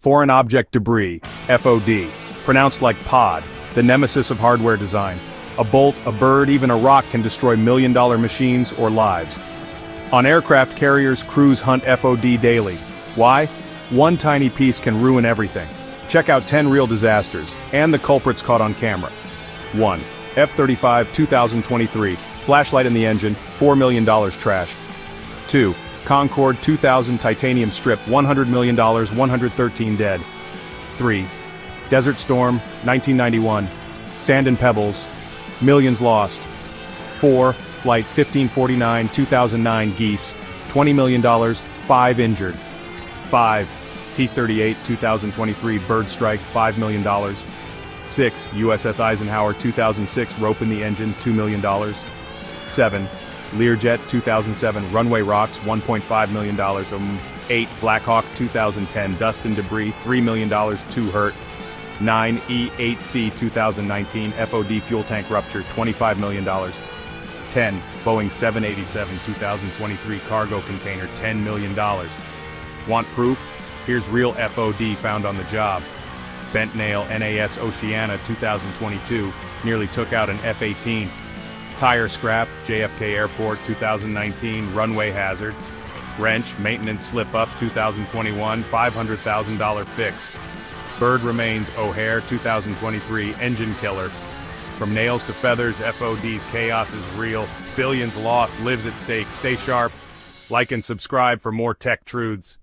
Foreign Object Debris, FOD, pronounced like POD, the nemesis of hardware design. A bolt, a bird, even a rock can destroy million-dollar machines or lives. On aircraft carriers, crews hunt FOD daily. Why? One tiny piece can ruin everything. Check out 10 real disasters, and the culprits caught on camera. 1. F-35 2023, flashlight in the engine, $4 million trashed. 2. Concorde 2000 titanium strip, $100 million, 113 dead. 3. Desert Storm, 1991, sand and pebbles, millions lost. 4. Flight 1549 2009 Geese, $20 million, 5 injured. 5. T-38 2023 bird strike, $5 million. 6. USS Eisenhower 2006 rope in the engine, $2 million. 7. Learjet 2007 runway rocks, $1.5 million. 8. Black Hawk 2010 dust and debris, $3 million, 2 hurt. 9. E-8C 2019 FOD fuel tank rupture, $25 million. 10. Boeing 787 2023 cargo container, $10 million. Want proof? Here's real FOD found on the job. Bent nail NAS Oceana 2022 nearly took out an F-18. Tire scrap JFK Airport 2019 runway hazard. Wrench maintenance slip up 2021 $500,000 fix. Bird remains O'Hare 2023 engine killer. From nails to feathers, FOD's chaos is real. Billions lost, lives at stake. Stay sharp. Like and subscribe for more tech truths.